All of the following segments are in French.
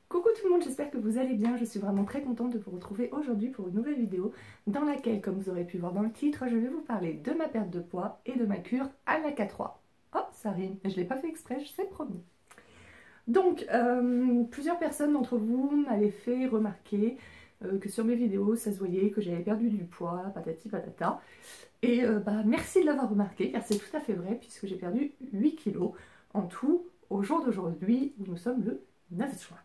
Coucou tout le monde, j'espère que vous allez bien. Je suis vraiment très contente de vous retrouver aujourd'hui pour une nouvelle vidéo dans laquelle, comme vous aurez pu voir dans le titre, je vais vous parler de ma perte de poids et de ma cure Anaka3. Oh, ça rime, je ne l'ai pas fait exprès, je sais promis. Donc, plusieurs personnes d'entre vous m'avaient fait remarquer que sur mes vidéos, ça se voyait que j'avais perdu du poids, patati patata. Et merci de l'avoir remarqué, car c'est tout à fait vrai, puisque j'ai perdu 8 kilos en tout au jour d'aujourd'hui, où nous sommes le 9 juin.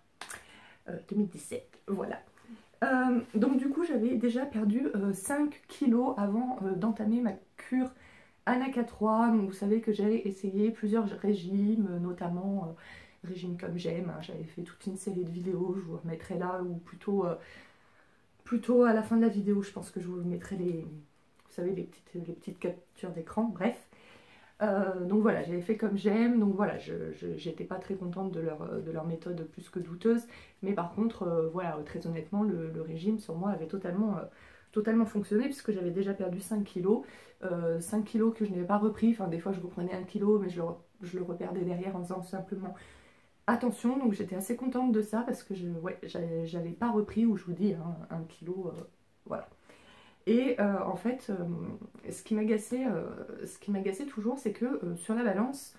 2017, voilà. Donc du coup j'avais déjà perdu 5 kilos avant d'entamer ma cure Anaka3. Donc vous savez que j'ai essayé plusieurs régimes, notamment régime comme j'aime, hein. J'avais fait toute une série de vidéos, je vous remettrai là, ou plutôt à la fin de la vidéo, je pense que je vous mettrai vous savez, les petites captures d'écran, bref. Donc voilà, j'avais fait comme j'aime, donc voilà, j'étais pas très contente de leur méthode plus que douteuse, mais par contre, voilà, très honnêtement, le régime sur moi avait totalement fonctionné, puisque j'avais déjà perdu 5 kilos, 5 kilos que je n'avais pas repris, enfin des fois je reprenais 1 kilo, mais je le reperdais derrière en faisant simplement attention, donc j'étais assez contente de ça, parce que j'avais pas repris, où je vous dis, hein, 1 kilo, voilà. Et en fait, ce qui m'agaçait toujours, c'est que sur la balance,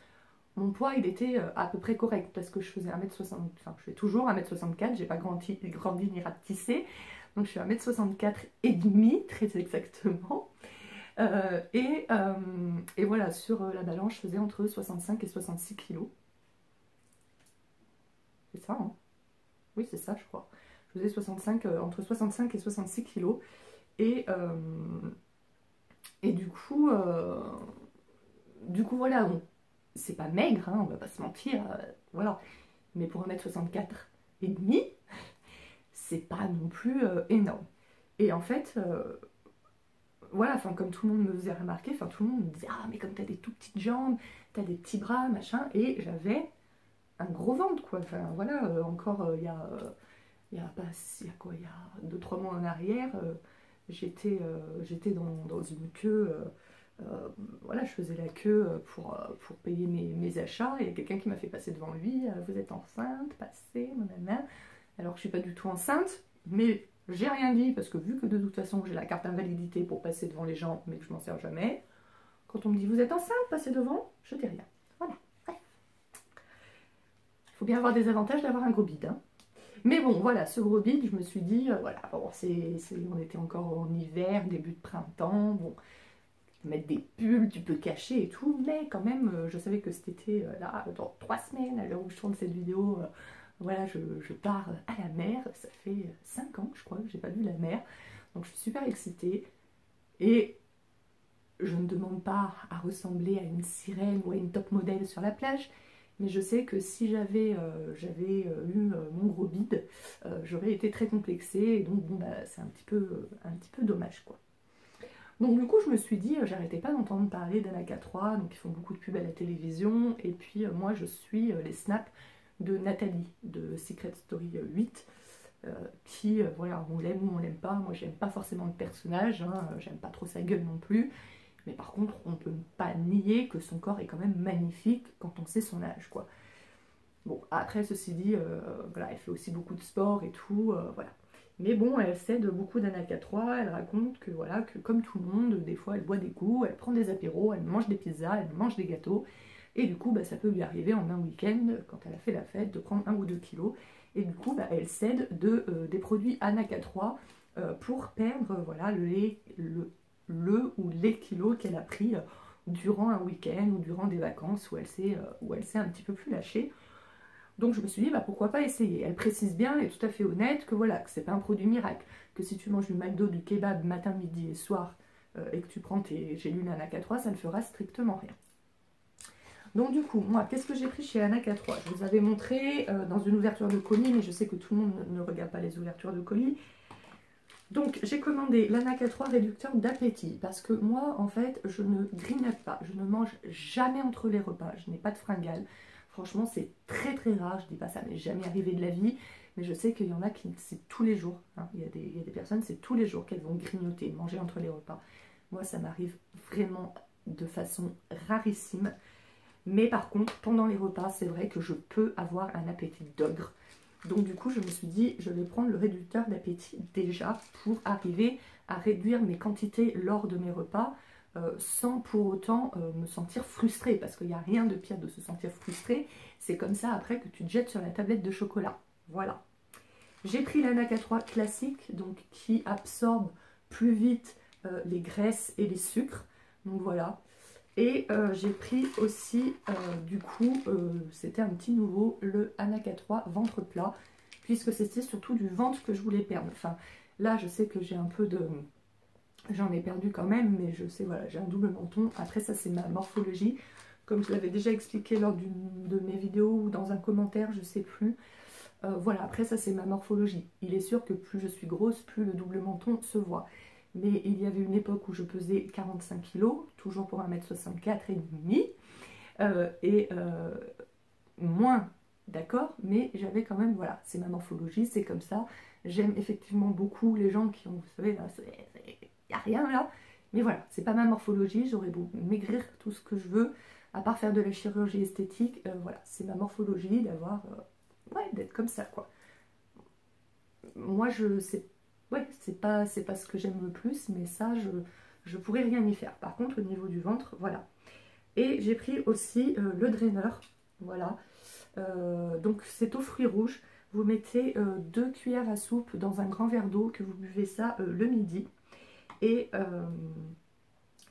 mon poids il était à peu près correct, parce que je faisais 1m60, enfin je fais toujours 1m64, j'ai pas grandi ni rapetissé, donc je suis 1m64 et demi, très exactement. Et voilà, sur la balance, je faisais entre 65 et 66 kilos. C'est ça, hein? Oui, c'est ça, je crois. Je faisais entre 65 et 66 kilos. Et, et du coup voilà, c'est pas maigre, hein, on va pas se mentir, voilà. Mais pour 1m64 et demi, c'est pas non plus énorme. Et en fait, voilà, enfin comme tout le monde me faisait remarquer, enfin tout le monde me disait ah mais comme t'as des tout petites jambes, t'as des petits bras, machin, et j'avais un gros ventre quoi. Enfin voilà, encore il y a quoi, il y a 2-3 mois en arrière, j'étais dans une queue, voilà, je faisais la queue pour payer mes achats, et il y a quelqu'un qui m'a fait passer devant lui, vous êtes enceinte, passez, nanana. Alors que je suis pas du tout enceinte, mais j'ai rien dit, parce que vu que de toute façon j'ai la carte invalidité pour passer devant les gens, mais que je m'en sers jamais, quand on me dit vous êtes enceinte, passez devant, je dis rien. Voilà. Il faut bien avoir des avantages d'avoir un gros bide, hein. Mais bon, voilà, ce gros bide, je me suis dit, voilà, bon, on était encore en hiver, début de printemps, bon, tu peux mettre des pulls, tu peux cacher et tout, mais quand même, je savais que cet été, là, dans 3 semaines, à l'heure où je tourne cette vidéo, voilà, je pars à la mer. Ça fait 5 ans, je crois, que j'ai pas vu la mer, donc je suis super excitée, et je ne demande pas à ressembler à une sirène ou à une top modèle sur la plage, mais je sais que si j'avais eu mon gros bide, j'aurais été très complexée, et donc bon, bah, c'est un petit peu dommage quoi. Donc du coup je me suis dit, j'arrêtais pas d'entendre parler d'Anaka3, donc ils font beaucoup de pubs à la télévision, et puis moi je suis les snaps de Nathalie de Secret Story 8, qui, voilà, on l'aime ou on l'aime pas, moi j'aime pas forcément le personnage, hein, j'aime pas trop sa gueule non plus, mais par contre, on ne peut pas nier que son corps est quand même magnifique quand on sait son âge, quoi. Bon, après, ceci dit, voilà, elle fait aussi beaucoup de sport et tout, voilà. Mais bon, elle s'aide beaucoup d'Anaka3, elle raconte que, voilà, que comme tout le monde, des fois, elle boit des coups, elle prend des apéros, elle mange des pizzas, elle mange des gâteaux, et du coup, bah, ça peut lui arriver en un week-end, quand elle a fait la fête, de prendre 1 ou 2 kilos, et du coup, bah, elle s'aide des produits Anaka3 pour perdre, voilà, le ou les kilos qu'elle a pris durant un week-end ou durant des vacances où elle s'est un petit peu plus lâchée. Donc je me suis dit, bah, pourquoi pas essayer. Elle précise bien, elle est tout à fait honnête, que voilà, que c'est pas un produit miracle, que si tu manges du McDo, du kebab matin, midi et soir, et que tu prends tes gélules Anaka3, ça ne fera strictement rien. Donc du coup, moi, qu'est-ce que j'ai pris chez Anaka3? Je vous avais montré dans une ouverture de colis, mais je sais que tout le monde ne regarde pas les ouvertures de colis. Donc j'ai commandé l'Anaka3 réducteur d'appétit, parce que moi en fait je ne grignote pas, je ne mange jamais entre les repas, je n'ai pas de fringale. Franchement c'est très rare, je dis pas ça m'est jamais arrivé de la vie, mais je sais qu'il y en a qui c'est tous les jours, hein. Il y a des personnes c'est tous les jours qu'elles vont grignoter, manger entre les repas. Moi ça m'arrive vraiment de façon rarissime, mais par contre pendant les repas c'est vrai que je peux avoir un appétit d'ogre. Donc du coup, je me suis dit, je vais prendre le réducteur d'appétit déjà pour arriver à réduire mes quantités lors de mes repas sans pour autant me sentir frustrée, parce qu'il n'y a rien de pire de se sentir frustré. C'est comme ça après que tu te jettes sur la tablette de chocolat. Voilà. J'ai pris l'Anaca3 classique, donc qui absorbe plus vite les graisses et les sucres. Donc voilà. Et j'ai pris aussi, du coup, c'était un petit nouveau, le Anaca3 ventre plat, puisque c'était surtout du ventre que je voulais perdre. Enfin, là, je sais que j'ai un peu de... J'en ai perdu quand même, mais je sais, voilà, j'ai un double menton. Après, ça, c'est ma morphologie. Comme je l'avais déjà expliqué lors de mes vidéos ou dans un commentaire, je sais plus. Voilà, après, ça, c'est ma morphologie. Il est sûr que plus je suis grosse, plus le double menton se voit. Mais il y avait une époque où je pesais 45 kg, toujours pour 1m64 et demi, moins, d'accord, mais j'avais quand même, voilà, c'est ma morphologie, c'est comme ça. J'aime effectivement beaucoup les gens qui ont, vous savez, là, il n'y a rien là, mais voilà, c'est pas ma morphologie, j'aurais beau maigrir tout ce que je veux, à part faire de la chirurgie esthétique, voilà, c'est ma morphologie d'avoir, ouais, d'être comme ça, quoi. Moi, je sais. Ouais, c'est pas ce que j'aime le plus, mais ça, je pourrais rien y faire. Par contre, au niveau du ventre, voilà. Et j'ai pris aussi le draineur, voilà. Donc, c'est aux fruits rouges. Vous mettez 2 cuillères à soupe dans un grand verre d'eau, que vous buvez ça le midi. Et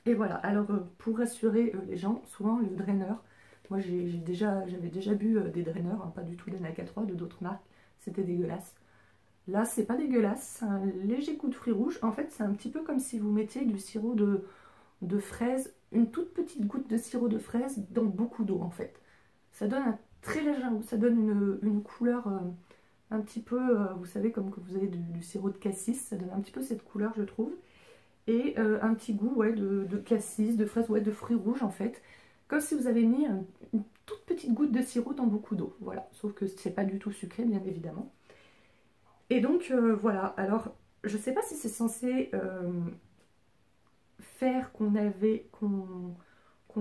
voilà. Alors, pour rassurer les gens, souvent, le draineur, moi, j'avais déjà bu des draineurs, hein, pas du tout d'Anaca3, de d'autres marques. C'était dégueulasse. Là, c'est pas dégueulasse, c'est un léger coup de fruits rouges. En fait, c'est un petit peu comme si vous mettiez du sirop de fraise, une toute petite goutte de sirop de fraise dans beaucoup d'eau, en fait. Ça donne un très léger goût, ça donne une couleur un petit peu, vous savez, comme que vous avez du sirop de cassis, ça donne un petit peu cette couleur, je trouve. Et un petit goût, ouais, de cassis, de fraise, ouais, de fruits rouges, en fait. Comme si vous avez mis une toute petite goutte de sirop dans beaucoup d'eau, voilà. Sauf que c'est pas du tout sucré, bien évidemment. Et donc voilà, alors je sais pas si c'est censé faire qu'on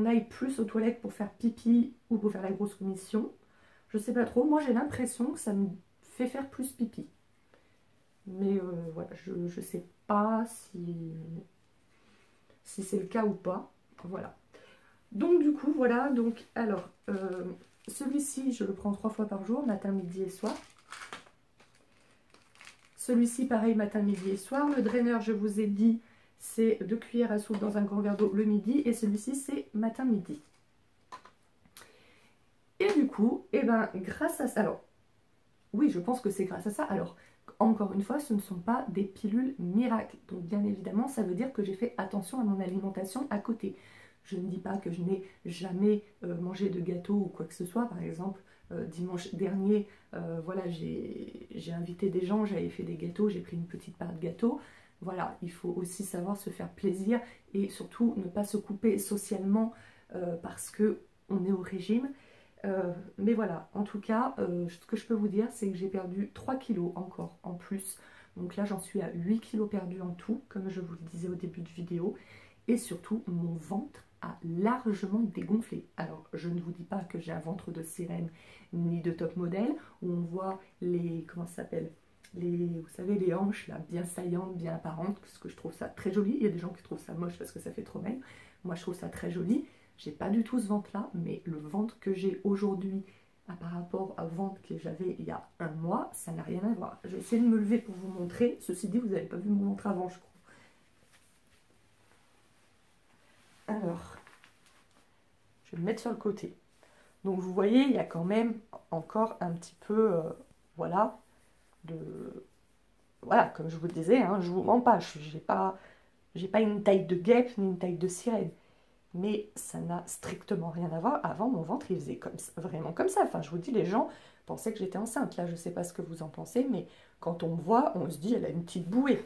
aille plus aux toilettes pour faire pipi ou pour faire la grosse commission. Je sais pas trop, moi j'ai l'impression que ça me fait faire plus pipi. Mais voilà, je sais pas si c'est le cas ou pas. Voilà. Donc du coup, voilà, donc alors celui-ci je le prends 3 fois par jour, matin, midi et soir. Celui-ci, pareil, matin, midi et soir. Le draineur, je vous ai dit, c'est 2 cuillères à soupe dans un grand verre d'eau le midi. Et celui-ci, c'est matin, midi. Et du coup, eh ben, grâce à ça... Alors, oui, je pense que c'est grâce à ça. Alors, encore une fois, ce ne sont pas des pilules miracles. Donc, bien évidemment, ça veut dire que j'ai fait attention à mon alimentation à côté. Je ne dis pas que je n'ai jamais mangé de gâteau ou quoi que ce soit. Par exemple, dimanche dernier, voilà, j'ai invité des gens, j'avais fait des gâteaux, j'ai pris une petite part de gâteau. Voilà, il faut aussi savoir se faire plaisir et surtout ne pas se couper socialement parce qu'on est au régime. Mais voilà, en tout cas, ce que je peux vous dire, c'est que j'ai perdu 3 kilos encore en plus. Donc là, j'en suis à 8 kilos perdus en tout, comme je vous le disais au début de vidéo. Et surtout, mon ventre a largement dégonflé. Alors, je ne vous dis pas que j'ai un ventre de sirène ni de top modèle, où on voit les, comment ça s'appelle, vous savez, les hanches là, bien saillantes, bien apparentes, parce que je trouve ça très joli. Il y a des gens qui trouvent ça moche parce que ça fait trop maigre. Moi, je trouve ça très joli. J'ai pas du tout ce ventre-là, mais le ventre que j'ai aujourd'hui par rapport au ventre que j'avais il y a un mois, ça n'a rien à voir. Je vais essayer de me lever pour vous montrer. Ceci dit, vous n'avez pas vu mon ventre avant, je crois. Alors, je vais me mettre sur le côté. Donc vous voyez, il y a quand même encore un petit peu, voilà, voilà, comme je vous le disais, hein, je vous mens pas, j'ai pas une taille de guêpe ni une taille de sirène. Mais ça n'a strictement rien à voir. Avant, mon ventre, il faisait comme ça, vraiment comme ça. Enfin, je vous dis, les gens pensaient que j'étais enceinte. Là, je ne sais pas ce que vous en pensez, mais quand on me voit, on se dit, elle a une petite bouée.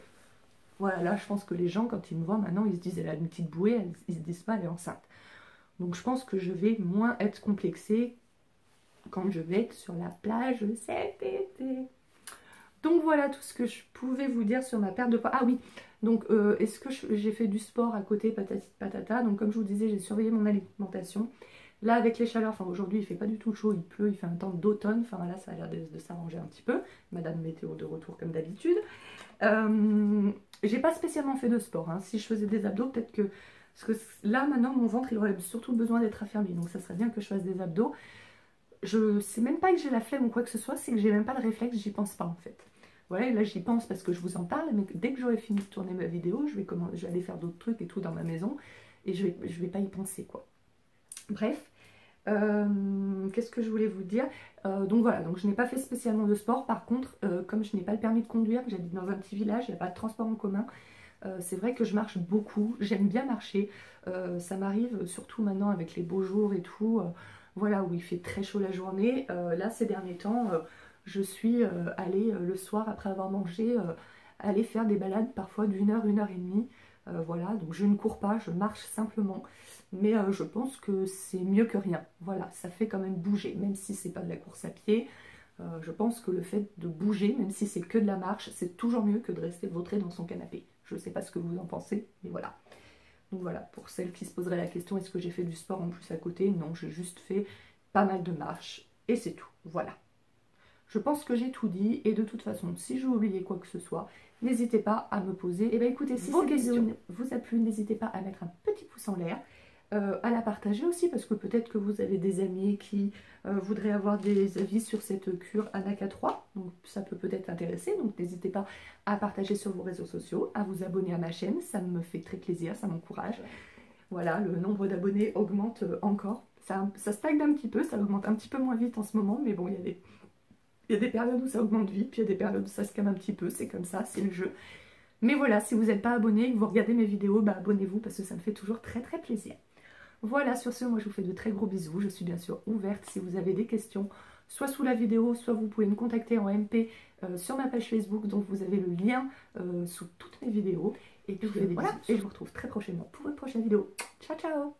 Voilà, là, je pense que les gens, quand ils me voient maintenant, ils se disent, elle a une petite bouée, ils se disent pas, elle est enceinte. Donc, je pense que je vais moins être complexée quand je vais être sur la plage cet été. Donc, voilà tout ce que je pouvais vous dire sur ma perte de poids. Ah oui, donc, est-ce que j'ai fait du sport à côté, patati patata. Donc, comme je vous disais, j'ai surveillé mon alimentation. Là avec les chaleurs, enfin aujourd'hui il fait pas du tout chaud, il pleut, il fait un temps d'automne, enfin là ça a l'air de s'arranger un petit peu. Madame Météo de retour comme d'habitude. J'ai pas spécialement fait de sport, hein. Si je faisais des abdos, peut-être que... Parce que là maintenant mon ventre il aurait surtout besoin d'être affermi, donc ça serait bien que je fasse des abdos. Je sais même pas que j'ai la flemme ou quoi que ce soit, c'est que j'ai même pas le réflexe, j'y pense pas en fait. Voilà, et là j'y pense parce que je vous en parle, mais dès que j'aurai fini de tourner ma vidéo, je vais aller faire d'autres trucs et tout dans ma maison, et je vais pas y penser quoi. Bref, qu'est-ce que je voulais vous dire? Donc voilà, donc je n'ai pas fait spécialement de sport, par contre, comme je n'ai pas le permis de conduire, j'habite dans un petit village, il n'y a pas de transport en commun, c'est vrai que je marche beaucoup, j'aime bien marcher, ça m'arrive surtout maintenant avec les beaux jours et tout, voilà, où il fait très chaud la journée. Là ces derniers temps, je suis allée le soir après avoir mangé, aller faire des balades parfois d'1 heure, 1 heure et demie, voilà, donc je ne cours pas, je marche simplement, mais je pense que c'est mieux que rien, voilà, ça fait quand même bouger, même si c'est pas de la course à pied. Je pense que le fait de bouger, même si c'est que de la marche, c'est toujours mieux que de rester vautré dans son canapé. Je ne sais pas ce que vous en pensez, mais voilà. Donc voilà, pour celles qui se poseraient la question, est-ce que j'ai fait du sport en plus à côté? Non, j'ai juste fait pas mal de marches, et c'est tout, voilà. Je pense que j'ai tout dit, et de toute façon, si j'ai oublié quoi que ce soit, n'hésitez pas à me poser. Et bien écoutez, si cette vidéo vous a plu, n'hésitez pas à mettre un petit pouce en l'air, à la partager aussi, parce que peut-être que vous avez des amis qui voudraient avoir des avis sur cette cure Anaka 3, donc ça peut peut-être intéresser, donc n'hésitez pas à partager sur vos réseaux sociaux, à vous abonner à ma chaîne, ça me fait très plaisir, ça m'encourage. Voilà, le nombre d'abonnés augmente encore, ça stagne un petit peu, ça augmente un petit peu moins vite en ce moment, mais bon, il y a des périodes où ça augmente vite, puis il y a des périodes où ça se calme un petit peu, c'est comme ça, c'est le jeu. Mais voilà, si vous n'êtes pas abonné et que vous regardez mes vidéos, bah abonnez-vous parce que ça me fait toujours très très plaisir. Voilà, sur ce, moi je vous fais de très gros bisous. Je suis bien sûr ouverte si vous avez des questions, soit sous la vidéo, soit vous pouvez me contacter en MP sur ma page Facebook, donc vous avez le lien sous toutes mes vidéos. Et puis voilà, et je vous retrouve très prochainement pour une prochaine vidéo. Ciao ciao!